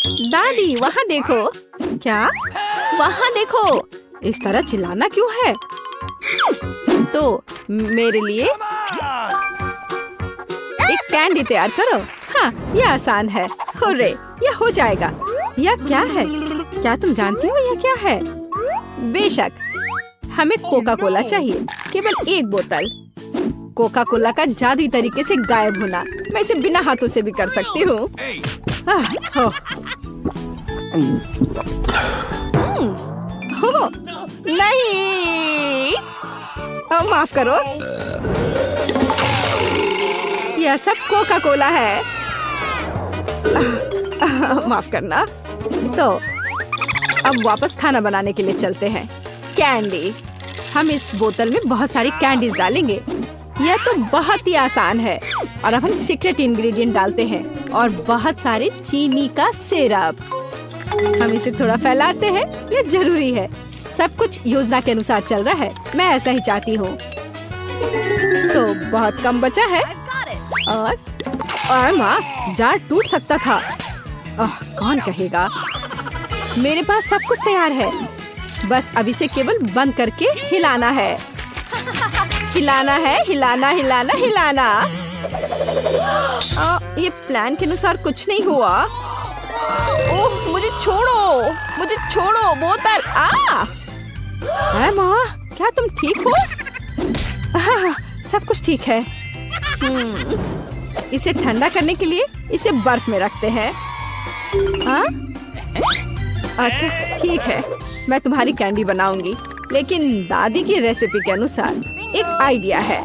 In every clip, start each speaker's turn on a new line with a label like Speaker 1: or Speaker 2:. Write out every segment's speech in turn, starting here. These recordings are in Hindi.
Speaker 1: दादी वहाँ देखो। क्या? वहाँ देखो। इस तरह चिल्लाना क्यों है? तो मेरे लिए एक कैंडी तैयार करो। हाँ, यह आसान है। हुर्रे, यह हो जाएगा। यह क्या है? क्या तुम जानती हो यह क्या है? बेशक, हमें कोका कोला चाहिए। केवल एक बोतल। कोका कोला का जादुई तरीके से गायब होना। मैं इसे बिना हाथों से भी कर सकती हूँ। नहीं, माफ करो। यह सब कोका कोला है। माफ करना। तो अब वापस खाना बनाने के लिए चलते हैं। कैंडी। हम इस बोतल में बहुत सारी कैंडीज डालेंगे। यह तो बहुत ही आसान है। और अब हम सीक्रेट इंग्रेडिएंट डालते हैं और बहुत सारे चीनी का सिरप। हम इसे थोड़ा फैलाते हैं। यह जरूरी है। सब कुछ योजना के अनुसार चल रहा है। मैं ऐसा ही चाहती हूँ। तो बहुत कम बचा है। और माँ, जार टूट सकता था। कौन कहेगा? मेरे पास सब कुछ तैयार है। बस अब इसे केवल बंद करके हिलाना है। हिलाना है, हिलाना हिलाना हिलाना। ये प्लान के अनुसार कुछ नहीं हुआ। ओह, मुझे छोड़ो, मुझे छोड़ो बोतल। माँ, क्या तुम ठीक हो? सब कुछ ठीक है। इसे ठंडा करने के लिए इसे बर्फ में रखते हैं। अच्छा ठीक है, मैं तुम्हारी कैंडी बनाऊंगी, लेकिन दादी की रेसिपी के अनुसार। एक आइडिया है।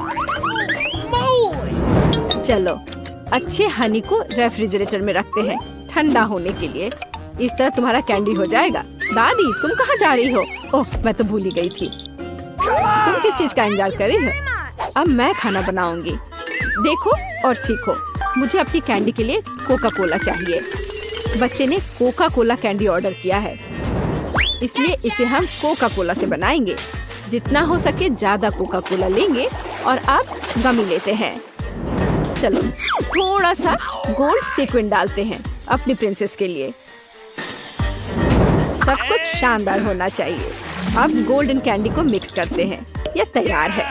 Speaker 1: चलो, अच्छे हनी को रेफ्रिजरेटर में रखते हैं ठंडा होने के लिए। इस तरह तुम्हारा कैंडी हो जाएगा। दादी, तुम कहाँ जा रही हो? ओह, मैं तो भूल ही गई थी। तुम किस चीज का इंतजार कर रही हो? अब मैं खाना बनाऊंगी। देखो और सीखो। मुझे अपनी कैंडी के लिए कोका कोला चाहिए। बच्चे ने कोका कोला कैंडी ऑर्डर किया है, इसलिए इसे हम कोका कोला से बनाएंगे। जितना हो सके ज्यादा कोका कोला लेंगे और अब गमी लेते हैं। चलो, थोड़ा सा गोल्ड सीक्वेंस डालते हैं अपनी प्रिंसेस के लिए। सब कुछ शानदार होना चाहिए। अब गोल्डन कैंडी को मिक्स करते हैं। यह तैयार है।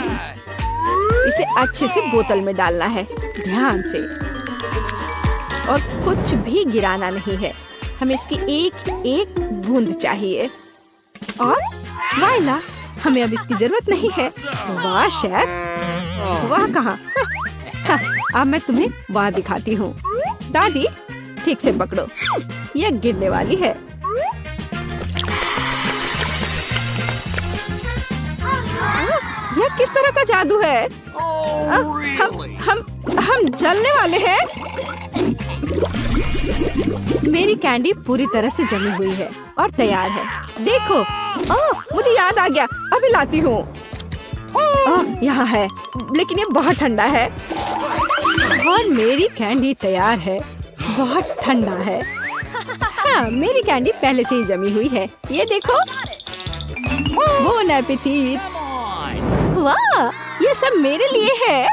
Speaker 1: इसे अच्छे से बोतल में डालना है, ध्यान से। और कुछ भी गिराना नहीं है। हमें इसकी एक एक बूंद चाहिए। और वाइला, हमें अब इसकी जरूरत नहीं है। वाह शेफ, वाह कहाँ? अब मैं तुम्हें वाह दिखाती हूँ। दादी, ठीक से पकड़ो, यह गिरने वाली है। यह किस तरह का जादू है? हम जलने वाले हैं। मेरी कैंडी पूरी तरह से जमी हुई है और तैयार है। देखो, मुझे याद आ गया, अभी लाती हूँ। यहाँ है, लेकिन ये बहुत ठंडा है। और मेरी कैंडी तैयार है। बहुत ठंडा है। हाँ, मेरी कैंडी पहले से ही जमी हुई है। ये देखो। Bone appétit. वाह, ये सब मेरे लिए है।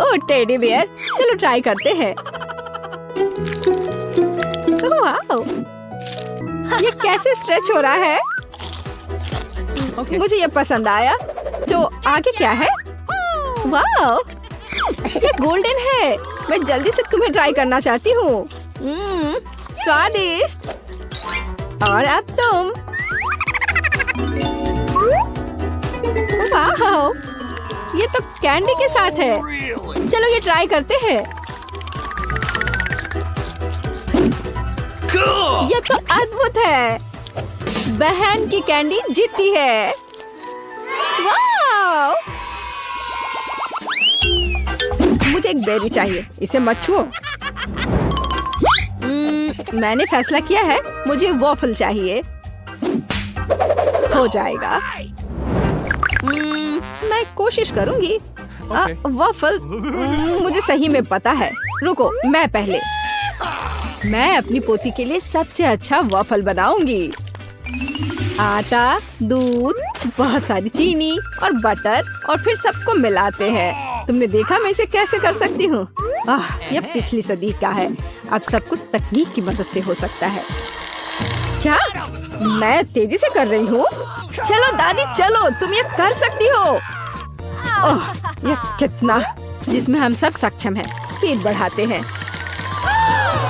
Speaker 1: ओह टेडी बियर, चलो ट्राई करते हैं। वाह, ये कैसे स्ट्रेच हो रहा है? मुझे ये पसंद आया। तो आगे क्या है? वाह, ये गोल्डन है। मैं जल्दी से तुम्हें ट्राई करना चाहती हूँ। स्वादिष्ट। और अब तुम। वाह, ये तो कैंडी के साथ है। चलो ये ट्राई करते हैं। ये तो अद्भुत है। बहन की कैंडी जीती है। वाह! मुझे एक बेरी चाहिए, इसे मत छुओ। मैंने फैसला किया है, मुझे वॉफल चाहिए। हो जाएगा। मैं कोशिश करूंगी। वॉफल्स मुझे सही में पता है। रुको, मैं पहले। मैं अपनी पोती के लिए सबसे अच्छा वॉफल बनाऊंगी। आटा, दूध, बहुत सारी चीनी और बटर, और फिर सबको मिलाते हैं। तुमने देखा मैं इसे कैसे कर सकती हूँ? यह पिछली सदी का है। अब सब कुछ तकनीक की मदद से हो सकता है। क्या मैं तेजी से कर रही हूँ? चलो दादी चलो, तुम ये कर सकती हो। यह कितना जिसमें हम सब सक्षम हैं। स्पीड बढ़ाते हैं।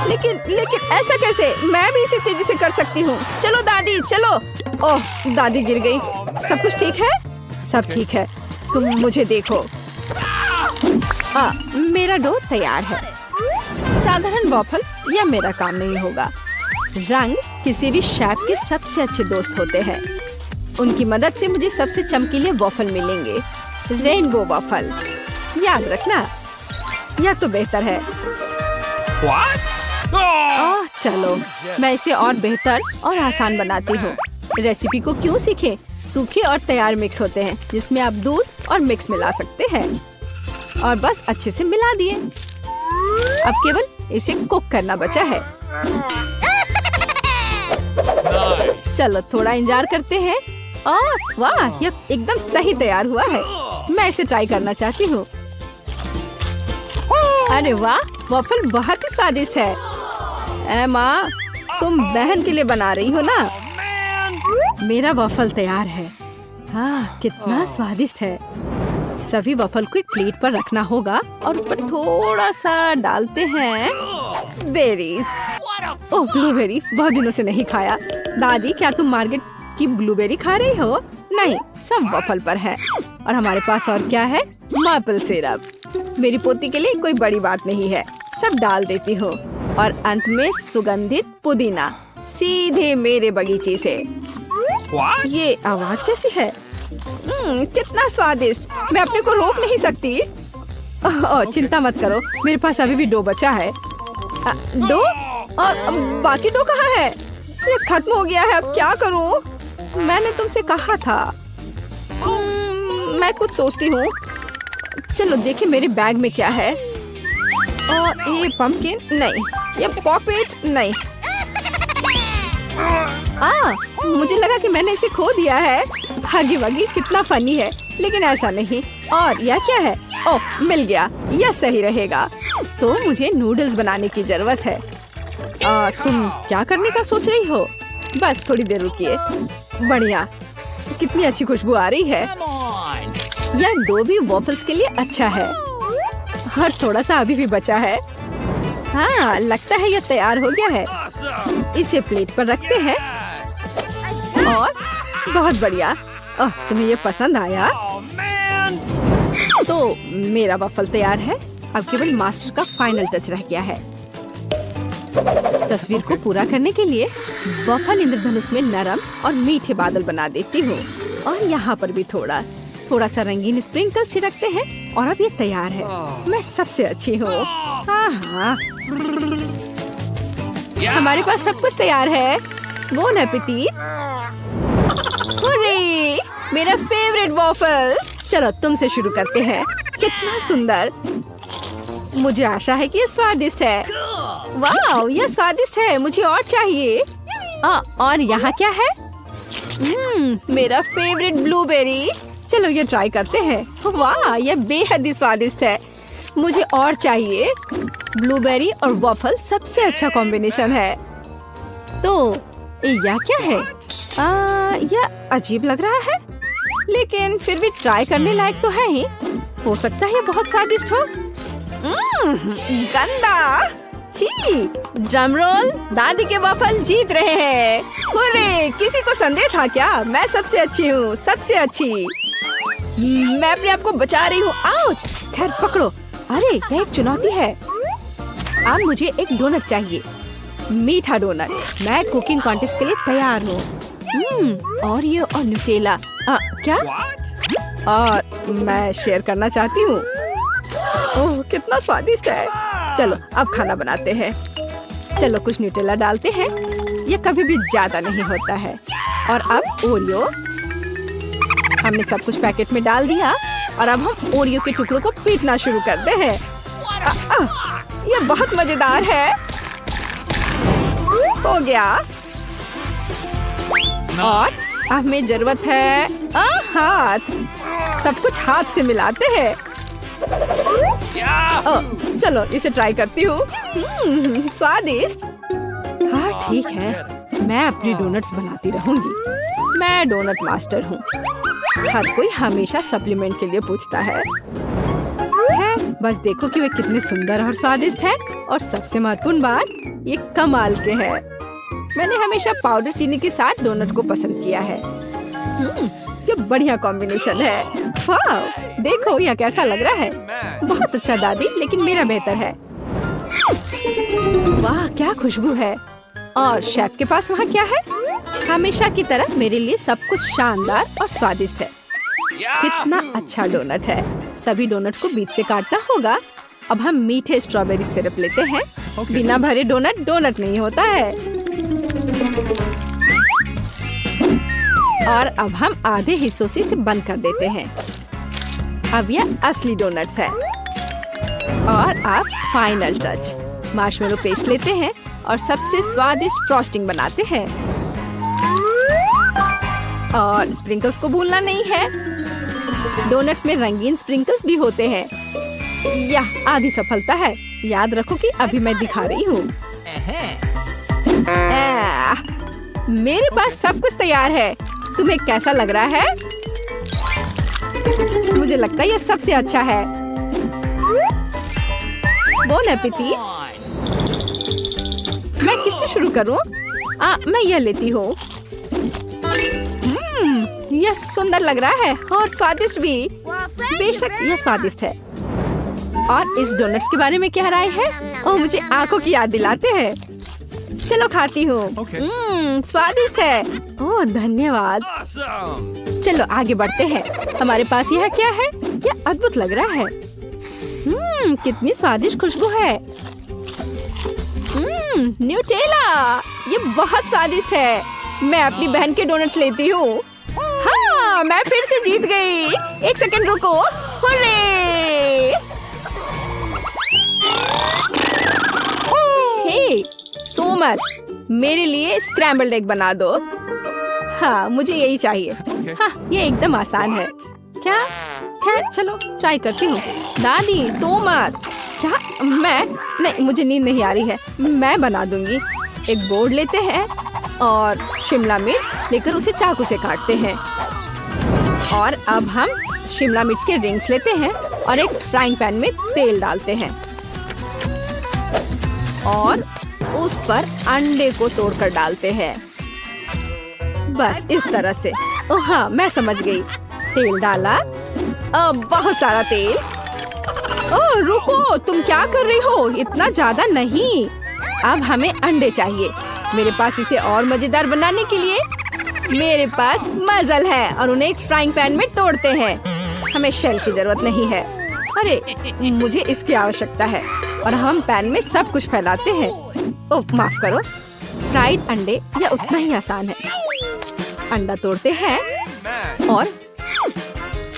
Speaker 1: लेकिन ऐसा कैसे? मैं भी इसे तेजी से कर सकती हूँ। चलो दादी चलो। ओह दादी गिर गई। सब कुछ ठीक है? सब ठीक है। तुम मुझे देखो। मेरा डो तैयार है। साधारण वॉफल या मेरा काम नहीं होगा। रंग किसी भी शेफ के सबसे अच्छे दोस्त होते हैं। उनकी मदद से मुझे सबसे चमकीले वॉफल मिलेंगे। रेनबो वॉफल याद रखना, यह तो बेहतर है। चलो मैं इसे और बेहतर और आसान बनाती हूँ। रेसिपी को क्यों सीखें? सूखे और तैयार मिक्स होते हैं जिसमें आप दूध और मिक्स मिला सकते हैं और बस अच्छे से मिला दिए। अब केवल इसे कुक करना बचा है। चलो थोड़ा इंतजार करते हैं। वाह यह एकदम सही तैयार हुआ है। मैं इसे ट्राई करना चाहती हूँ। अरे वाह वॉफल बहुत ही स्वादिष्ट है। माँ तुम बहन के लिए बना रही हो ना? मेरा वॉफल तैयार है। कितना स्वादिष्ट है। सभी वॉफल को एक प्लेट पर रखना होगा और उस पर थोड़ा सा डालते हैं बेरीज। ओह ब्लूबेरी, बहुत दिनों से नहीं खाया। दादी क्या तुम मार्केट की ब्लूबेरी खा रही हो? नहीं, सब वॉफल पर है। और हमारे पास और क्या है? Maple syrup. मेरी पोती के लिए कोई बड़ी बात नहीं है, सब डाल देती हूँ। और अंत में सुगंधित पुदीना सीधे मेरे बगीचे से। ये आवाज कैसी है? कितना स्वादिष्ट। मैं अपने को रोक नहीं सकती। चिंता मत करो, मेरे पास अभी भी डो बचा है। डो? और बाकी डो कहाँ है? ये खत्म हो गया है। अब क्या करूँ? मैंने तुमसे कहा था। मैं कुछ सोचती हूँ। चलो देखिए मेरे बैग में क्या है। ये पंपकिन नहीं, ये पॉपेट नहीं। मुझे लगा कि मैंने इसे खो दिया है। हगी वगी कितना फनी है, लेकिन ऐसा नहीं। और यह क्या है? ओह मिल गया, यह सही रहेगा। तो मुझे नूडल्स बनाने की जरूरत है। तुम क्या करने का सोच रही हो? बस थोड़ी देर रुकिए। बढ़िया, कितनी अच्छी खुशबू आ रही है। यह डो भी वॉफल्स के लिए अच्छा है। और थोड़ा सा अभी भी बचा है। लगता है यह तैयार हो गया है। इसे प्लेट पर रखते हैं। और बहुत बढ़िया। तुम्हें ये पसंद आया? तो मेरा वॉफल तैयार है। अब केवल मास्टर का फाइनल टच रह गया है। तस्वीर को पूरा करने के लिए वॉफल इंद्रधनुष में नरम और मीठे बादल बना देती हूँ। और यहाँ पर भी थोड़ा सा रंगीन स्प्रिंकल छिड़कते हैं। और अब ये तैयार है। मैं सबसे अच्छी हूँ। हमारे पास सब कुछ तैयार है। Bone appétit. हुर्रे, मेरा फेवरेट वॉफल। चलो तुमसे शुरू करते हैं। कितना सुंदर। मुझे आशा है कि ये स्वादिष्ट है। वाह यह स्वादिष्ट है, मुझे और चाहिए। और यहाँ क्या है? मेरा फेवरेट ब्लूबेरी। चलो ये ट्राई करते हैं। वाह यह बेहद ही स्वादिष्ट है, मुझे और चाहिए। ब्लूबेरी और वॉफल सबसे अच्छा कॉम्बिनेशन है। तो यह क्या है? यह अजीब लग रहा है, लेकिन फिर भी ट्राई करने लायक तो है ही। हो सकता है बहुत स्वादिष्ट हो। गंदा। छी, ड्रम रोल। दादी के वॉफल जीत रहे हैं। हुर्रे, किसी को संदेह था क्या? मैं सबसे अच्छी हूँ, सबसे अच्छी। मैं अपने आप को बचा रही हूँ। आउच! खैर पकड़ो। अरे यह एक चुनौती है। अब मुझे एक डोनट चाहिए, मीठा डोनट। मैं कुकिंग कॉन्टेस्ट के लिए तैयार हूँ। और ये और न्यूटेला। क्या? और मैं शेयर करना चाहती हूँ। ओह कितना स्वादिष्ट है। चलो अब खाना बनाते हैं। चलो कुछ न्यूटेला डालते हैं, ये कभी भी ज्यादा नहीं होता है। और अब ओरियो। हमने सब कुछ पैकेट में डाल दिया और अब हम ओरियो के टुकड़ों को पीटना शुरू करते हैं। ये बहुत मजेदार है। हो गया। और अब हमें जरूरत है हाथ। सब कुछ हाथ से मिलाते हैं। ओह, चलो इसे ट्राई करती हूँ। स्वादिष्ट। हाँ ठीक है, मैं अपनी डोनट्स बनाती रहूंगी। मैं डोनट मास्टर हूँ। हर कोई हमेशा सप्लीमेंट के लिए पूछता है। बस देखो कि वे कितने सुंदर और स्वादिष्ट हैं। और सबसे महत्वपूर्ण बात, ये कमाल के हैं। मैंने हमेशा पाउडर चीनी के साथ डोनट को पसंद किया है। ये बढ़िया कॉम्बिनेशन है। वाह, देखो यह कैसा लग रहा है। बहुत अच्छा दादी, लेकिन मेरा बेहतर है। वाह क्या खुशबू है। और शेफ के पास वहाँ क्या है? हमेशा की तरह मेरे लिए सब कुछ शानदार और स्वादिष्ट है। कितना अच्छा डोनट है। सभी डोनट को बीच से काटना होगा। अब हम मीठे स्ट्रॉबेरी सिरप लेते हैं। बिना भरे डोनट डोनट नहीं होता है। और अब हम आधे हिस्सों से इसे बंद कर देते हैं। अब यह असली डोनट्स है। और अब फाइनल टच, मार्शमेलो पेस्ट लेते हैं और सबसे स्वादिष्ट फ्रॉस्टिंग बनाते हैं। और स्प्रिंकल्स को भूलना नहीं है। डोनट्स में रंगीन स्प्रिंकल्स भी होते हैं। यह आधी सफलता है। याद रखो कि अभी मैं दिखा रही हूँ। मेरे पास सब कुछ तैयार है। तुम्हें कैसा लग रहा है? मुझे लगता है यह सबसे अच्छा है। Bone appétit. मैं किससे शुरू करूं? मैं यह लेती हूँ। यह सुंदर लग रहा है और स्वादिष्ट भी। बेशक यह स्वादिष्ट है। और इस डोनट्स के बारे में क्या राय है? ओह, मुझे आंखों की याद दिलाते हैं। चलो खाती हूँ। स्वादिष्ट है। ओह धन्यवाद। चलो आगे बढ़ते हैं। हमारे पास यह क्या है? यह अद्भुत लग रहा है। कितनी स्वादिष्ट खुशबू है। न्यूटेला। ये बहुत स्वादिष्ट है। मैं अपनी बहन के डोनट्स लेती हूँ। हाँ, मैं फिर से जीत गई। एक सेकंड रुको। हुर्रे! हे, सोमत, मेरे लिए स्क्रैम्बल्ड एग बना दो। हाँ, मुझे यही चाहिए। हाँ, ये एकदम आसान है। क्या? खैर चलो ट्राई करती हूँ। दादी, सोमत। क्या? मैं? नहीं, मुझे नींद नहीं आ रही है। मैं बना दूंगी। एक बोर्ड लेते हैं और शिमला मिर्च लेकर उसे चाकू से काटते हैं। और अब हम शिमला मिर्च के रिंग्स लेते हैं और एक फ्राइंग पैन में तेल डालते हैं और उस पर अंडे को तोड़कर डालते हैं। बस इस तरह से। ओह हाँ, मैं समझ गई। तेल डाला। बहुत सारा तेल। ओह रुको, तुम क्या कर रही हो? इतना ज्यादा नहीं। अब हमें अंडे चाहिए। मेरे पास इसे और मजेदार बनाने के लिए मेरे पास मजल है और उन्हें एक फ्राइंग पैन में तोड़ते हैं। हमें शेल की जरूरत नहीं है। अरे मुझे इसकी आवश्यकता है। और हम पैन में सब कुछ फैलाते हैं। ओह माफ करो। फ्राइड अंडे यह उतना ही आसान है। अंडा तोड़ते हैं और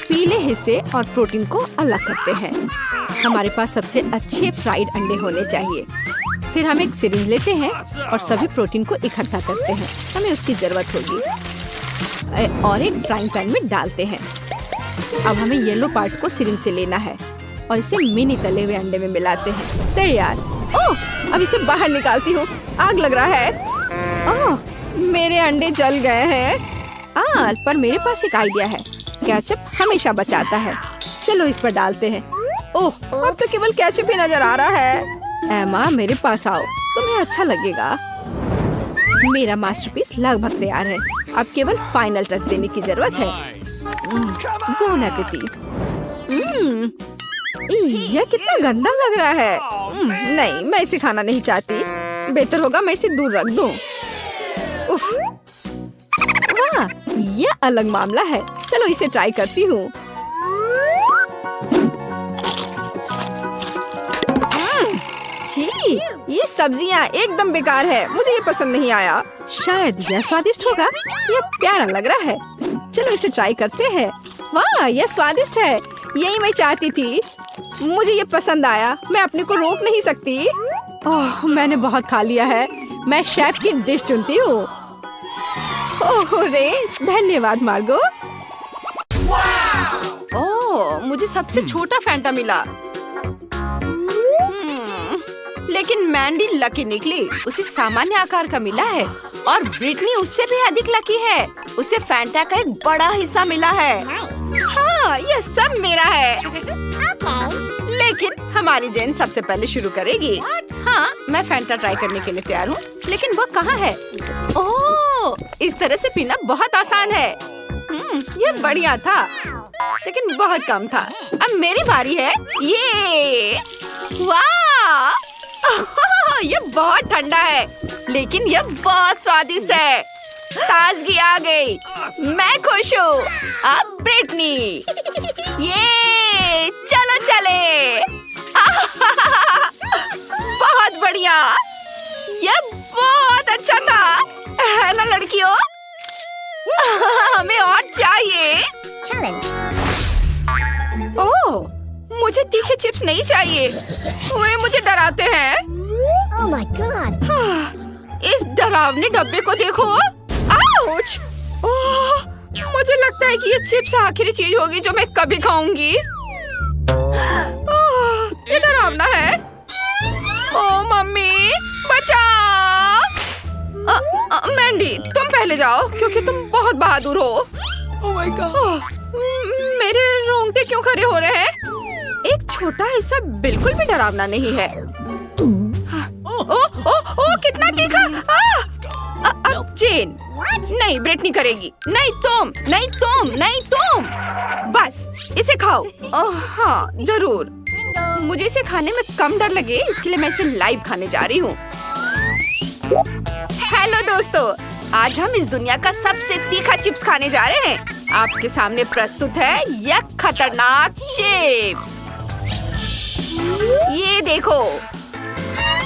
Speaker 1: पीले हिस्से और प्रोटीन को अलग करते हैं। हमारे पास सबसे अच्छे फ्राइड अंडे होने चाहिए। फिर हम एक सिरिंज लेते हैं और सभी प्रोटीन को इकट्ठा करते हैं। हमें उसकी जरूरत होगी और एक फ्राइंग पैन में डालते हैं। अब हमें येलो पार्ट को सिरिंज से लेना है और इसे मिनी तले हुए अंडे में मिलाते हैं। तैयार। ओह, अब इसे बाहर निकालती हूँ। आग लग रहा है। ओह, मेरे अंडे जल गए हैं। पर मेरे पास एक आइडिया है। केचप हमेशा बचाता है। चलो इस पर डालते हैं। ओह, अब तो केवल केचप ही नजर आ रहा है। एमा, मेरे पास आओ, तुम्हें अच्छा लगेगा। मेरा मास्टरपीस लगभग तैयार है। अब केवल फाइनल टच देने की जरूरत है। Bone appétit. यह कितना गंदा लग रहा है। नहीं, मैं इसे खाना नहीं चाहती। बेहतर होगा मैं इसे दूर रख दूं। उफ, वाह, यह अलग मामला है। चलो इसे ट्राई करती हूँ। ये सब्जियाँ एकदम बेकार है। मुझे ये पसंद नहीं आया। शायद यह स्वादिष्ट होगा। यह प्यारा लग रहा है। चलो इसे ट्राई करते हैं। वाह, यह स्वादिष्ट है। यही मैं चाहती थी। मुझे ये पसंद आया। मैं अपने को रोक नहीं सकती। ओह, मैंने बहुत खा लिया है। मैं शेफ की डिश चुनती हूँ। ओह रे, धन्यवाद मार्गो। ओह, ओह, मुझे सबसे छोटा फैंटा मिला। लेकिन मैंडी लकी निकली, उसे सामान्य आकार का मिला है और ब्रिटनी उससे भी अधिक लकी है, उसे फैंटा का एक बड़ा हिस्सा मिला है। हाँ, यह सब मेरा है। लेकिन हमारी जेन सबसे पहले शुरू करेगी। हाँ, मैं फैंटा ट्राई करने के लिए तैयार हूँ, लेकिन वो कहाँ है? ओह, इस तरह से पीना बहुत आसान है। ये बढ़िया था, लेकिन बहुत कम था। अब मेरी बारी है। ये वाह, ये बहुत ठंडा है, लेकिन ये बहुत स्वादिष्ट है। ताजगी आ गई, मैं खुश हूँ। अब ब्रिटनी, ये चलो चले। बहुत बढ़िया, ये बहुत अच्छा था, है ना लड़कियों? हमें और चाहिए। ओह, मुझे तीखे चिप्स नहीं चाहिए, वे मुझे डराते हैं।
Speaker 2: Oh my God!
Speaker 1: इस डरावने डब्बे को देखो। आउच! ओह, मुझे लगता है कि ये चिप्स आखिरी चीज होगी जो मैं कभी खाऊंगी। ओह, ये डरावना है। ओह मम्मी, बचाओ! मैंडी, तुम पहले जाओ क्योंकि तुम बहुत बहादुर हो।
Speaker 3: Oh my God!
Speaker 1: मेरे रोंगटे क्यों खड़े हो रहे हैं? एक छोटा हिस्सा बिल्कुल भी डरावना नहीं है। ओ, कितना तीखा! अब जेन, नहीं ब्रिटनी करेगी। नहीं तुम, नहीं तुम, नहीं तुम। बस इसे खाओ। हाँ जरूर, मुझे इसे खाने में कम डर लगे इसके लिए मैं इसे लाइव खाने जा रही हूँ। हेलो दोस्तों, आज हम इस दुनिया का सबसे तीखा चिप्स खाने जा रहे हैं। आपके सामने प्रस्तुत है यह खतरनाक चिप्स। ये देखो,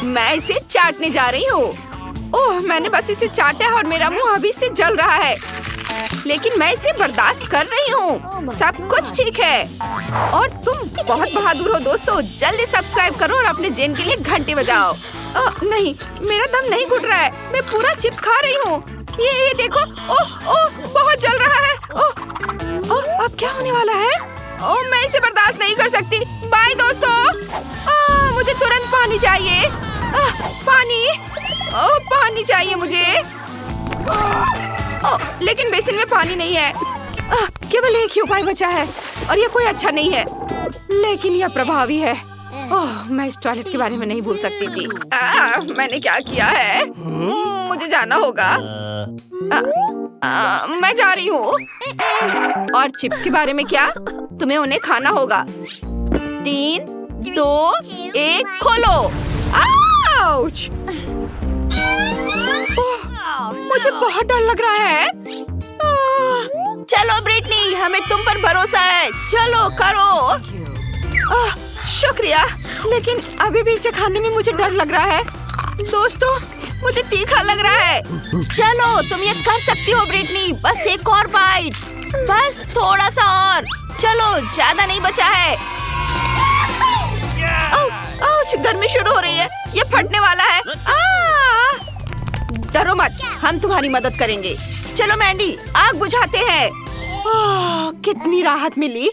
Speaker 1: मैं इसे चाटने जा रही हूँ। ओह, मैंने बस इसे चाटा है और मेरा मुंह अभी से जल रहा है, लेकिन मैं इसे बर्दाश्त कर रही हूँ। सब कुछ ठीक है और तुम बहुत बहादुर हो दोस्तों। जल्दी सब्सक्राइब करो और अपने जेन के लिए घंटी बजाओ। नहीं, मेरा दम नहीं घुट रहा है, मैं पूरा चिप्स खा रही हूँ। ये देखो, ओह, बहुत जल रहा है। ओह, अब क्या होने वाला है? ओह, मैं इसे बर्दाश्त नहीं कर सकती। बाय दोस्तों। मुझे तुरंत पानी चाहिए। पानी, पानी चाहिए मुझे। लेकिन बेसिन में पानी नहीं है। केवल एक ही उपाय बचा है और ये कोई अच्छा नहीं है, लेकिन यह प्रभावी है। ओह, मैं इस टॉयलेट के बारे में नहीं भूल सकती थी। मैंने क्या किया है? मुझे जाना होगा। मैं जा रही हूँ। और चिप्स के बारे में क्या? तुम्हें उन्हें खाना होगा। 3, 2, 1, खोलो। आउच! मुझे बहुत डर लग रहा है। चलो ब्रिटनी, हमें तुम पर भरोसा है। चलो करो। शुक्रिया, लेकिन अभी भी इसे खाने में मुझे डर लग रहा है। दोस्तों, मुझे तीखा लग रहा है। चलो, तुम ये कर सकती हो ब्रिटनी। बस एक और बाइट, बस थोड़ा सा और। चलो, ज्यादा नहीं बचा है। गर्मी शुरू हो रही है, ये फटने वाला है। डरो मत, हम तुम्हारी मदद करेंगे। चलो मैंडी, आग बुझाते हैं। कितनी राहत मिली,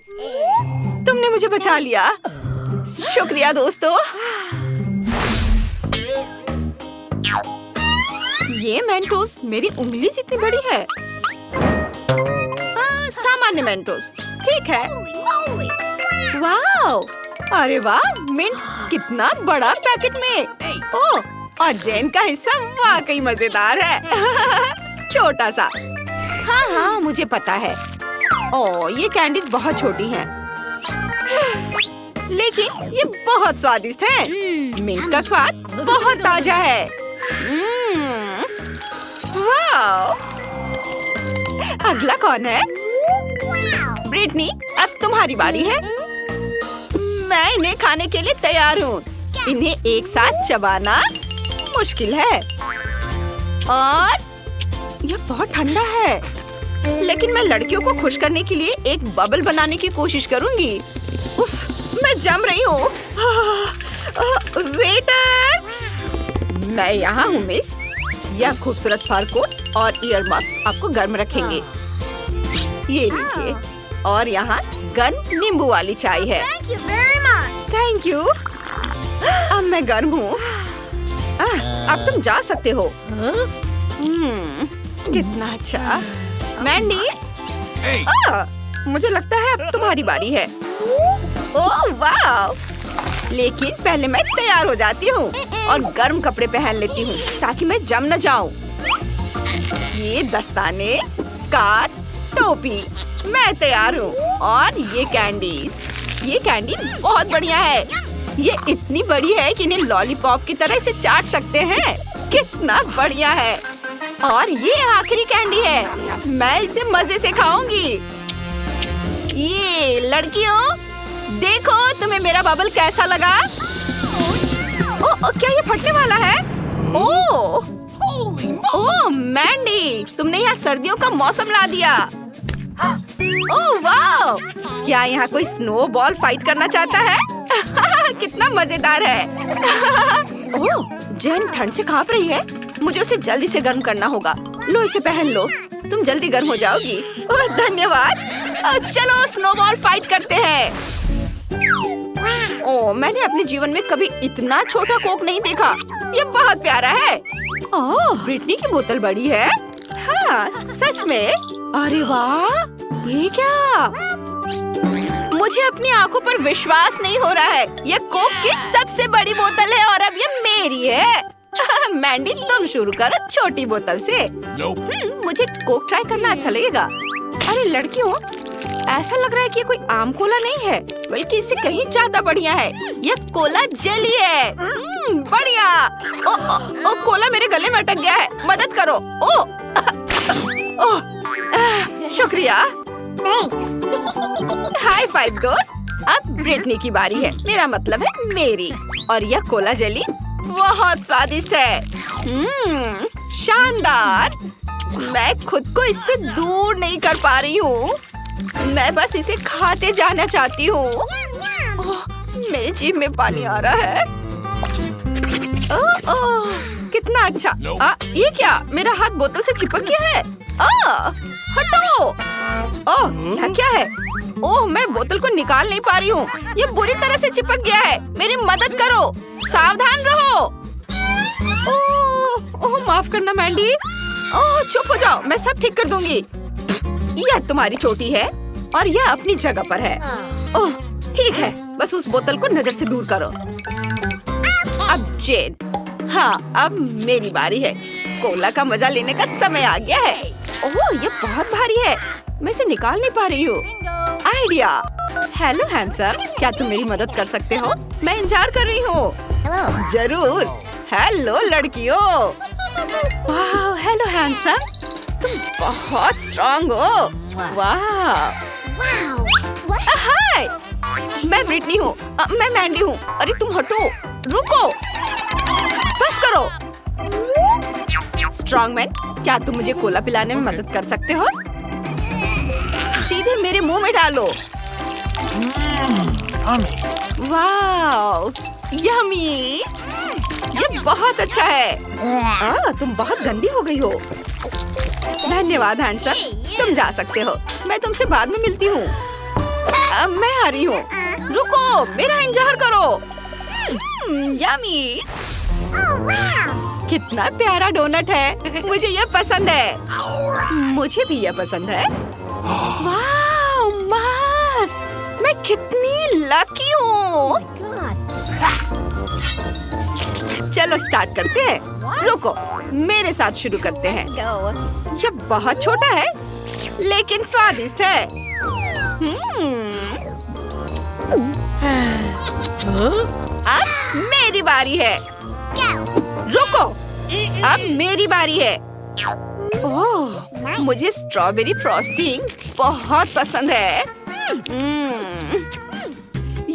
Speaker 1: तुमने मुझे बचा लिया। शुक्रिया दोस्तों। ये मेंटोस मेरी उंगली जितनी बड़ी है। सामान्य मेंटोस, ठीक है। वाह, अरे वाह, मिंट कितना बड़ा पैकेट में। ओह, और जेन का हिस्सा वाकई मजेदार है। छोटा सा। हाँ, मुझे पता है। ओह, ये कैंडीज बहुत छोटी हैं, लेकिन ये बहुत स्वादिष्ट है। मिंट का स्वाद बहुत ताजा है। वाह! अगला कौन है? ब्रिटनी, अब तुम्हारी बारी है। मैं इन्हें खाने के लिए तैयार हूँ। इन्हें एक साथ चबाना मुश्किल है और यह बहुत ठंडा है, लेकिन मैं लड़कियों को खुश करने के लिए एक बबल बनाने की कोशिश करूंगी। उफ, मैं जम रही हूँ। वेटर, मैं यहाँ हूँ मिस। यह खूबसूरत फर कोट और ईयर मफ्स आपको गर्म रखेंगे। ये लीजिए। और यहाँ गर्म नींबू वाली चाय है।
Speaker 2: Thank you very much.
Speaker 1: Thank you. अब मैं गर्म हूँ। अब तुम जा सकते हो। कितना अच्छा। मैंडी, मुझे लगता है अब तुम्हारी बारी है। ओह वाह! लेकिन पहले मैं तैयार हो जाती हूँ और गर्म कपड़े पहन लेती हूँ ताकि मैं जम न जाऊँ। ये दस्ताने, स्कार्फ, टोपी, मैं तैयार हूँ। और ये कैंडी बहुत बढ़िया है। ये इतनी बड़ी है कि इन्हें लॉलीपॉप की तरह इसे चाट सकते हैं। कितना बढ़िया है। और ये आखिरी कैंडी है, मैं इसे मजे से खाऊंगी। ये लड़कियों, देखो तुम्हें मेरा बबल कैसा लगा? क्या ये फटने वाला है? ओह मैंडी, तुमने यहाँ सर्दियों का मौसम ला दिया। ओह वाह! क्या यहाँ कोई स्नोबॉल फाइट करना चाहता है? कितना मजेदार है। ओह, जेन ठंड से कांप रही है। मुझे उसे जल्दी से गर्म करना होगा। लो इसे पहन लो, तुम जल्दी गर्म हो जाओगी। ओह धन्यवाद। चलो स्नोबॉल फाइट करते हैं। ओह, मैंने अपने जीवन में कभी इतना छोटा कोक नहीं देखा। ये बहुत प्यारा है। ओह, ब्रिटनी की बोतल बड़ी है। हाँ, सच में। अरे वाह, ये क्या? मुझे अपनी आंखों पर विश्वास नहीं हो रहा है। ये कोक की सबसे बड़ी बोतल है और अब ये मेरी है। मैंडी, तुम शुरू करो छोटी बोतल से। मुझे कोक ट्राई करना अच्छा लगेगा। अरे लड़कियों, ऐसा लग रहा है कि ये कोई आम कोला नहीं है, बल्कि इससे कहीं ज्यादा बढ़िया है। ये कोला जेली है। बढ़िया। ओ, कोला मेरे गले में अटक गया है। मदद करो। शुक्रिया। हाई फाइव दोस्त। अब ब्रिटनी की बारी है। मेरा मतलब है मेरी। और यह कोला जेली बहुत स्वादिष्ट है। शानदार। मैं खुद को इससे दूर नहीं कर पा रही हूँ। मैं बस इसे खाते जाना चाहती हूँ। मेरी जीभ में पानी आ रहा है। कितना अच्छा। ये क्या? मेरा हाथ बोतल से चिपक गया है। हटो। ओह, क्या है? ओह, मैं बोतल को निकाल नहीं पा रही हूँ। ये बुरी तरह से चिपक गया है। मेरी मदद करो। सावधान रहो। ओह, माफ करना मैंडी। ओह, चुप हो जाओ, मैं सब ठीक कर दूंगी। यह तुम्हारी चोटी है और यह अपनी जगह पर है। ओह, ठीक है, बस उस बोतल को नजर से दूर करो। अब जेन। हाँ, अब मेरी बारी है। कोला का मजा लेने का समय आ गया है। ओह, ये बहुत भारी है। मैं इसे निकाल नहीं पा रही हूँ। आइडिया। हेलो हैंडसम, क्या तुम मेरी मदद कर सकते हो? मैं इंतजार कर रही हूँ। जरूर। हेलो लड़कियों। वाह, हेलो हैंडसम, तुम बहुत स्ट्रॉन्ग हो। वाह। हाय, मैं ब्रिटनी हूँ। मैं मैंडी हूँ। अरे तुम हटो। रुको, बस करो। स्ट्रॉन्गमैन, क्या तुम मुझे कोला पिलाने में मदद कर सकते हो? सीधे मेरे मुंह में डालो। वाह, यम्मी। ये बहुत अच्छा है। तुम बहुत गंदी हो गई हो। धन्यवाद हैंडसम, तुम जा सकते हो। मैं तुमसे बाद में मिलती हूँ। मैं आ रही हूँ। रुको, मेरा इंतजार करो। यम्मी। कितना प्यारा डोनट है। मुझे ये पसंद है। मुझे भी ये पसंद है। वाह, मस्त। मैं कितनी लकी हूँ। चलो स्टार्ट करते हैं। रुको, मेरे साथ शुरू करते हैं। यह बहुत छोटा है लेकिन स्वादिष्ट है। अब मेरी बारी है। रुको, अब मेरी बारी है। ओह, मुझे स्ट्रॉबेरी फ्रॉस्टिंग बहुत पसंद है।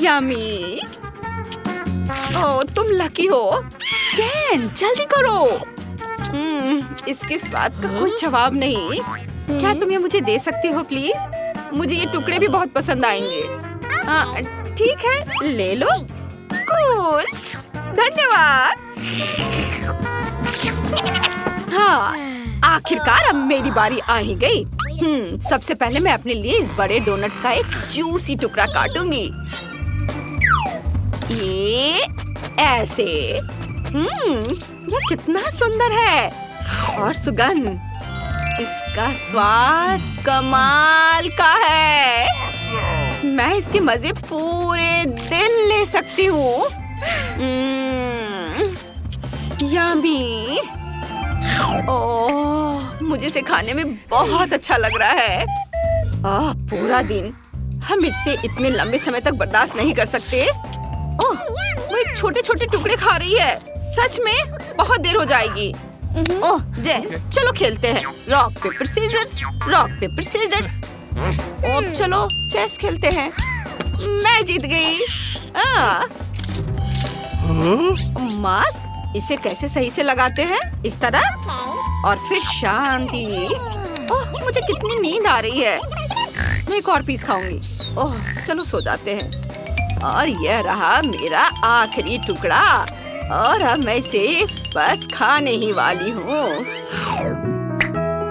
Speaker 1: यम्मी। ओह, तुम लकी हो। जेन, जल्दी करो। इसके स्वाद का कोई जवाब नहीं। क्या तुम ये मुझे दे सकती हो प्लीज? मुझे ये टुकड़े भी बहुत पसंद आएंगे। ठीक है, ले लो। कूल, धन्यवाद। हाँ, आखिरकार अब मेरी बारी आ ही गई। सबसे पहले मैं अपने लिए इस बड़े डोनट का एक जूसी टुकड़ा काटूंगी। ये ऐसे। ये कितना सुंदर है और सुगंध। इसका स्वाद कमाल का है। मैं इसके मजे पूरे दिन ले सकती हूँ। यम्मी। ओह, मुझे इसे खाने में बहुत अच्छा लग रहा है। पूरा दिन हम इससे इतने लंबे समय तक बर्दाश्त नहीं कर सकते। ओह, वो एक छोटे छोटे टुकड़े खा रही है। सच में बहुत देर हो जाएगी। ओह जेन, चलो खेलते हैं। Rock paper scissors, rock paper scissors. Oh चलो चेस खेलते हैं। मैं जीत गई। मास्क, इसे कैसे सही से लगाते हैं? इस तरह और फिर शांति। ओह मुझे कितनी नींद आ रही है। मैं एक और पीस खाऊंगी। ओह चलो सो जाते हैं। और यह रहा मेरा आखिरी टुकड़ा और अब मैं इसे बस खाने ही वाली हूँ।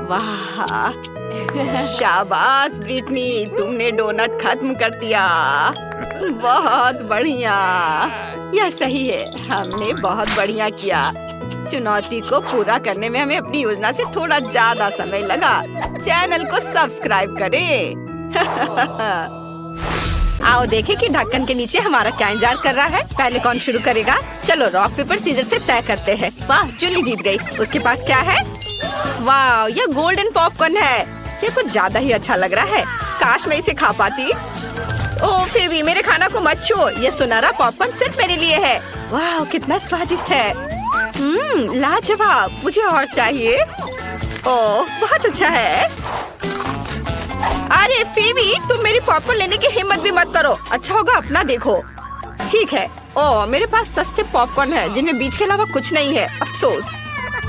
Speaker 1: वाह, शाबाश ब्रिटनी, तुमने डोनट खत्म कर दिया। बहुत बढ़िया। यह सही है, हमने बहुत बढ़िया किया। चुनौती को पूरा करने में हमें अपनी योजना से थोड़ा ज्यादा समय लगा। चैनल को सब्सक्राइब करें। आओ देखें कि ढक्कन के नीचे हमारा क्या इंतजार कर रहा है। पहले कौन शुरू करेगा? चलो रॉक पेपर सीजर से तय करते हैं। वाह, जूली जीत गई। उसके पास क्या है? वाह, ये गोल्डन पॉपकॉर्न है। ये कुछ ज्यादा ही अच्छा लग रहा है। काश मैं इसे खा पाती। ओह फिर भी मेरे खाना को मत छुओ। ये सुनहरा पॉपकॉर्न सिर्फ मेरे लिए है। वाह कितना स्वादिष्ट है। लाजवाब, मुझे और चाहिए। ओह बहुत अच्छा है। अरे फीबी, तुम मेरी पॉपकॉर्न लेने की हिम्मत भी मत करो। अच्छा होगा अपना देखो। ठीक है। ओह मेरे पास सस्ते पॉपकॉर्न है जिनमें बीज के अलावा कुछ नहीं है। अफसोस।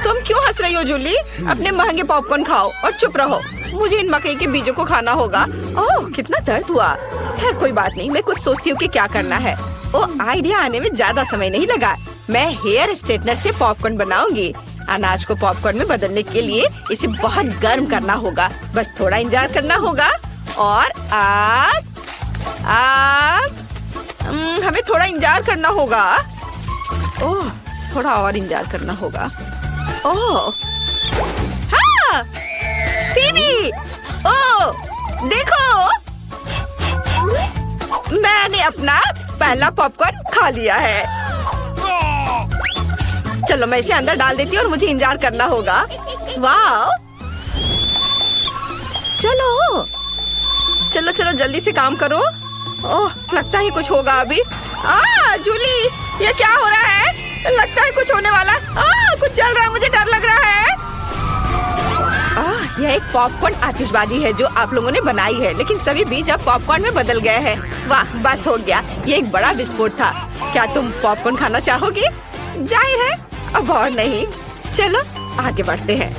Speaker 1: तुम क्यों हंस रही हो जूली? अपने महंगे पॉपकॉर्न खाओ और चुप रहो। मुझे इन मकई के बीजों को खाना होगा। ओह कितना दर्द हुआ। खैर कोई बात नहीं, मैं कुछ सोचती हूँ कि क्या करना है। ओह आइडिया आने में ज्यादा समय नहीं लगा। मैं हेयर स्ट्रेटनर से पॉपकॉर्न बनाऊंगी। अनाज को पॉपकॉर्न में बदलने के लिए इसे बहुत गर्म करना होगा। बस थोड़ा इंतजार करना होगा। और हमें थोड़ा इंतजार करना होगा। ओह थोड़ा और इंतजार करना होगा। ओह हाँ फीबी, ओह देखो, मैंने अपना पहला पॉपकॉर्न खा लिया है। चलो मैं इसे अंदर डाल देती हूँ और मुझे इंतजार करना होगा। वाह, चलो चलो चलो जल्दी से काम करो। ओह लगता है कुछ होगा अभी। जूली, ये क्या हो रहा है? लगता है कुछ होने वाला। कुछ चल रहा है, मुझे डर लग रहा है। यह एक पॉपकॉर्न आतिशबाजी है जो आप लोगों ने बनाई है, लेकिन सभी बीज अब पॉपकॉर्न में बदल गए हैं। वाह बस हो गया। ये एक बड़ा विस्फोट था। क्या तुम पॉपकॉर्न खाना चाहोगी? जाहिर है अब और नहीं। चलो आगे बढ़ते हैं।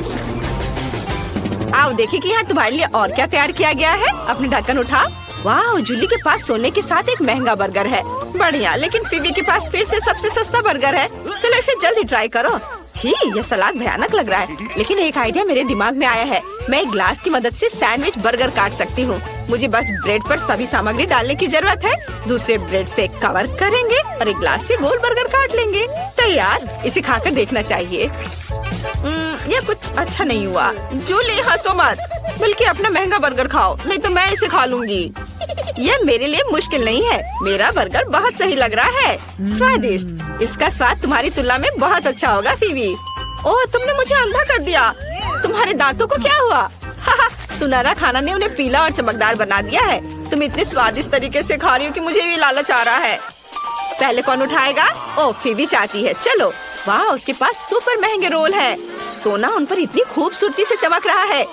Speaker 1: आओ देखिए कि यहाँ तुम्हारे लिए और क्या तैयार किया गया है। अपने ढक्कन उठा। वाह, जूली के पास सोने के साथ एक महंगा बर्गर है। बढ़िया, लेकिन फीबी के पास फिर से सबसे सस्ता बर्गर है। चलो इसे जल्दी ट्राई करो। छी, यह सलाद भयानक लग रहा है, लेकिन एक आइडिया मेरे दिमाग में आया है। मैं एक ग्लास की मदद से सैंडविच बर्गर काट सकती हूँ। मुझे बस ब्रेड पर सभी सामग्री डालने की जरूरत है। दूसरे ब्रेड से कवर करेंगे और एक ग्लास से गोल बर्गर काट लेंगे। तैयार। इसे खाकर देखना चाहिए। यह कुछ अच्छा नहीं हुआ। जूली हंसो मत, बल्कि अपना महंगा बर्गर खाओ, नहीं तो मैं इसे खा लूंगी। यह मेरे लिए मुश्किल नहीं है। मेरा बर्गर बहुत सही लग रहा है। स्वादिष्ट। इसका स्वाद तुम्हारी तुलना में बहुत अच्छा होगा फीबी। ओह तुमने मुझे अंधा कर दिया। तुम्हारे दांतों को क्या हुआ? सुनहरा खाना ने उन्हें पीला और चमकदार बना दिया है। तुम इतने स्वादिष्ट तरीके से खा रही हो कि मुझे भी लालच आ रहा है। पहले कौन उठाएगा? ओह फीबी चाहती है। चलो। वाह, उसके पास सुपर महंगे रोल है। सोना उन पर इतनी खूबसूरती से चमक रहा है।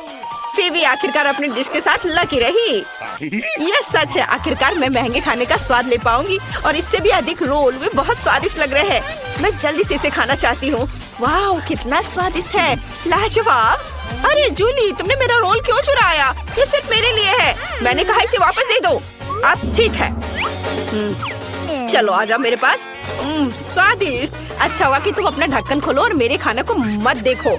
Speaker 1: फीबी आखिरकार अपने डिश के साथ लकी रही। यह सच है, आखिरकार मैं महंगे खाने का स्वाद ले पाऊंगी। और इससे भी अधिक रोल भी बहुत स्वादिष्ट लग रहे हैं। मैं जल्दी से इसे खाना चाहती हूँ। वाह कितना स्वादिष्ट है। लाजवाब। अरे जूली, तुमने मेरा रोल क्यों चुराया? ये सिर्फ मेरे लिए है। मैंने कहा इसे वापस दे दो। अब ठीक है। चलो आ जाओ मेरे पास। स्वादिष्ट। अच्छा हुआ कि तुम अपना ढक्कन खोलो और मेरे खाने को मत देखो।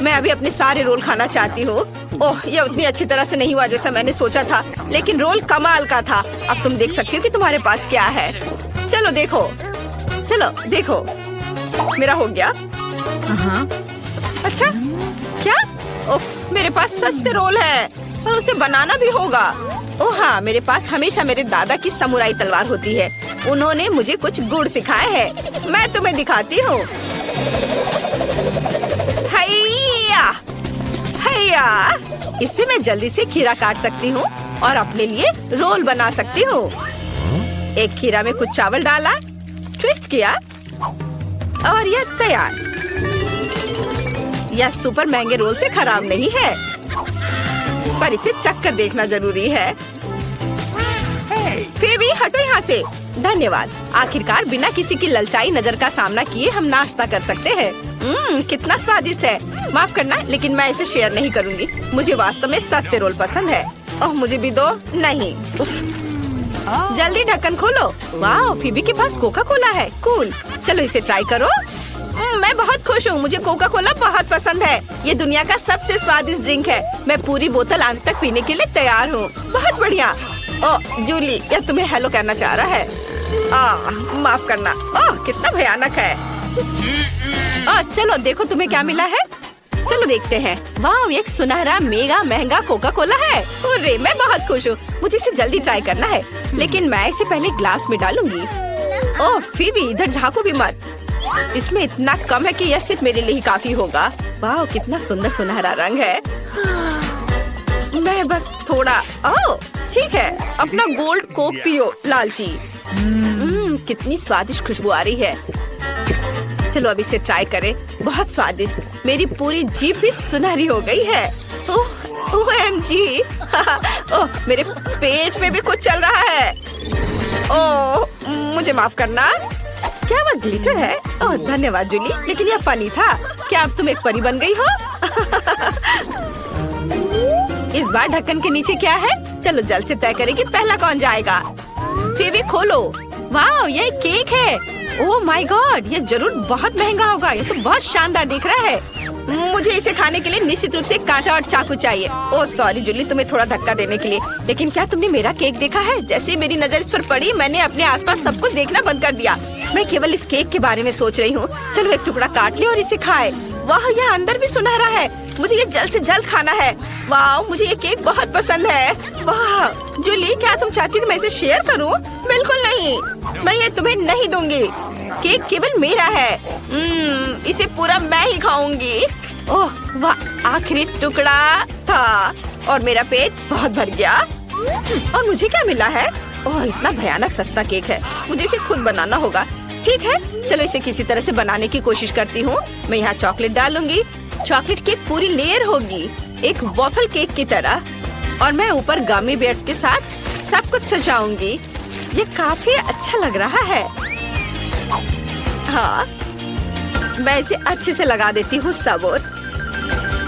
Speaker 1: मैं अभी अपने सारे रोल खाना चाहती हूँ। ओह, ये उतनी अच्छी तरह से नहीं हुआ जैसा मैंने सोचा था, लेकिन रोल कमाल का था। अब तुम देख सकती हो कि तुम्हारे पास क्या है। चलो देखो, चलो देखो, मेरा हो गया। अच्छा, क्या? उफ, मेरे पास सस्ते रोल है और उसे बनाना भी होगा। ओह हाँ, मेरे पास हमेशा मेरे दादा की समुराई तलवार होती है। उन्होंने मुझे कुछ गुण सिखाए हैं। मैं तुम्हें दिखाती हूँ। हैया, हैया। इससे मैं जल्दी से खीरा काट सकती हूँ और अपने लिए रोल बना सकती हूँ। एक खीरा में कुछ चावल डाला, ट्विस्ट किया और यह तैयार। यह सुपर महंगे रोल से खराब नहीं है, पर इसे चख कर देखना जरूरी है। फेवी, हटो यहाँ से। धन्यवाद। आखिरकार बिना किसी की ललचाई नजर का सामना किए हम नाश्ता कर सकते हैं। कितना स्वादिष्ट है। माफ करना, लेकिन मैं इसे शेयर नहीं करूँगी। मुझे वास्तव में सस्ते रोल पसंद है। ओह, मुझे भी दो। नहीं, उफ। जल्दी ढक्कन खोलो। वाह, फेवी के पास कोका कोला है। कूल, चलो इसे ट्राई करो। मैं बहुत खुश हूँ। मुझे कोका कोला बहुत पसंद है। ये दुनिया का सबसे स्वादिष्ट ड्रिंक है। मैं पूरी बोतल अंत तक पीने के लिए तैयार हूँ। बहुत बढ़िया। ओह जूली, यह तुम्हें हेलो कहना चाह रहा है। माफ करना। ओह, कितना भयानक है। चलो देखो तुम्हें क्या मिला है। चलो देखते हैं। वाह, एक सुनहरा मेगा महंगा कोका कोला है। अरे, मैं बहुत खुश हूँ। मुझे इसे जल्दी ट्राई करना है, लेकिन मैं इसे पहले ग्लास में डालूंगी। ओह फीबी, इधर झांको भी मत। इसमें इतना कम है कि यह सिर्फ मेरे लिए ही काफी होगा। वाह, कितना सुंदर सुनहरा रंग है। मैं बस थोड़ा। ओह ठीक है, अपना गोल्ड कोक पियो लालची। कितनी स्वादिष्ट खुशबू आ रही है। चलो अब इसे ट्राई करें। बहुत स्वादिष्ट। मेरी पूरी जीभ भी सुनहरी हो गई है। OMG। ओह, मेरे पेट में भी कुछ चल रहा है। ओह, मुझे माफ करना। क्या वह ग्लिटर है? ओह धन्यवाद जूली, लेकिन यह फनी था। क्या अब तुम एक परी बन गई हो? इस बार ढक्कन के नीचे क्या है? चलो जल्द से तय करें कि पहला कौन जाएगा। फेवी खोलो। वाह, ये केक है। ओह माय गॉड, ये जरूर बहुत महंगा होगा। ये तो बहुत शानदार दिख रहा है। मुझे इसे खाने के लिए निश्चित रूप से कांटा और चाकू चाहिए। ओह सॉरी जूली, तुम्हें थोड़ा धक्का देने के लिए, लेकिन क्या तुमने मेरा केक देखा है? जैसे मेरी नजर इस पर पड़ी, मैंने अपने आसपास सब कुछ देखना बंद कर दिया। मैं केवल इस केक के बारे में सोच रही हूँ। चलो एक टुकड़ा काट ले और इसे खाए। वाह, यह अंदर भी सुनहरा है। मुझे ये जल्द से जल्द खाना है। वाह, मुझे ये केक बहुत पसंद है। वाह जूली, क्या तुम चाहती हो मैं इसे शेयर करूं? बिल्कुल नहीं, मैं ये तुम्हें नहीं दूंगी। केक केवल मेरा है। इसे पूरा मैं ही खाऊंगी। ओह वाह, आखिरी टुकड़ा था और मेरा पेट बहुत भर गया। और मुझे क्या मिला है? ओह, इतना भयानक सस्ता केक है। मुझे इसे खुद बनाना होगा। ठीक है, चलो इसे किसी तरह से बनाने की कोशिश करती हूँ। मैं यहाँ चॉकलेट डालूंगी। चॉकलेट केक पूरी लेयर होगी, एक वॉफल केक की तरह। और मैं ऊपर गमी बेयर्स के साथ सब कुछ सजाऊंगी। ये काफी अच्छा लग रहा है। हाँ, मैं इसे अच्छे से लगा देती हूँ सब और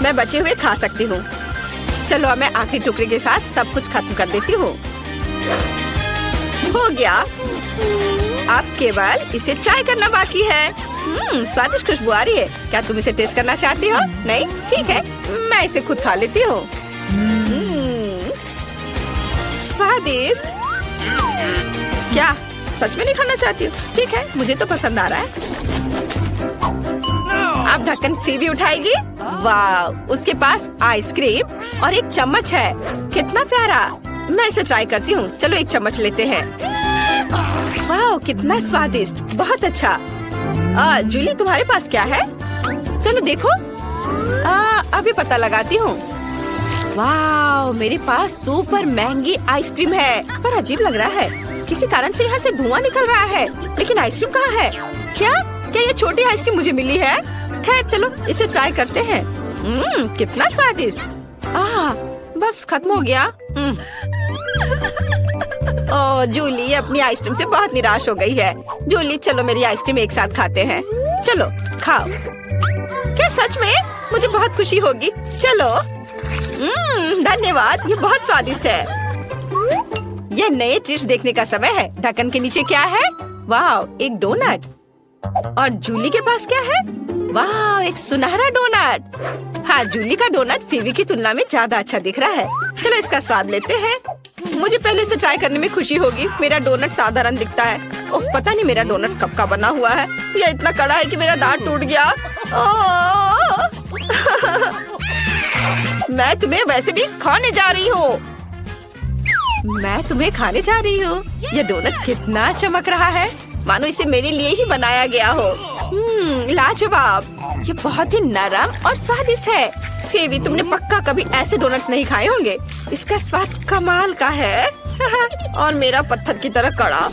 Speaker 1: मैं बचे हुए खा सकती हूँ। चलो अब मैं आखिरी टुकड़े के साथ सब कुछ खत्म कर देती हूँ। हो गया। अब केवल इसे ट्राई करना बाकी है। स्वादिष्ट खुशबू आ रही है। क्या तुम इसे टेस्ट करना चाहती हो? नहीं? ठीक है, मैं इसे खुद खा लेती हूँ। स्वादिष्ट। क्या सच में नहीं खाना चाहती हो? ठीक है, मुझे तो पसंद आ रहा है। अब ढक्कन फेवी उठाएगी। वाह, उसके पास आइसक्रीम और एक चम्मच है। कितना प्यारा। मैं इसे ट्राई करती हूँ। चलो एक चम्मच लेते हैं। वाह, कितना स्वादिष्ट। बहुत अच्छा। जूली, तुम्हारे पास क्या है? चलो देखो। अभी पता लगाती हूँ। वाह, मेरे पास सुपर महंगी आइसक्रीम है। पर अजीब लग रहा है, किसी कारण से यहाँ से धुआं निकल रहा है, लेकिन आइसक्रीम कहाँ है? क्या ये छोटी आइसक्रीम मुझे मिली है? खैर चलो इसे ट्राई करते हैं। कितना स्वादिष्ट। बस खत्म हो गया। ओह जूली अपनी आइसक्रीम से बहुत निराश हो गई है। जूली, चलो मेरी आइसक्रीम एक साथ खाते हैं। चलो खाओ। क्या सच में? मुझे बहुत खुशी होगी। चलो। धन्यवाद, ये बहुत स्वादिष्ट है। यह नए ट्रिक्स देखने का समय है। ढक्कन के नीचे क्या है? वाह, एक डोनट। और जूली के पास क्या है? वाह, एक सुनहरा डोनट। हाँ, जूली का डोनट फीवी की तुलना में ज्यादा अच्छा दिख रहा है। चलो इसका स्वाद लेते हैं। मुझे पहले से ट्राई करने में खुशी होगी। मेरा डोनट साधारण दिखता है। ओह, पता नहीं मेरा डोनट कब का बना हुआ है। यह इतना कड़ा है कि मेरा दांत टूट गया। मैं तुम्हें वैसे भी खाने जा रही हूँ। मैं तुम्हें खाने जा रही हूँ। यह डोनट कितना चमक रहा है, मानो इसे मेरे लिए ही बनाया गया हो। लाजवाब। ये बहुत ही नरम और स्वादिष्ट है। फेवी, तुमने पक्का कभी ऐसे डोनट्स नहीं खाए होंगे। इसका स्वाद कमाल का है। और मेरा पत्थर की तरह कड़ा।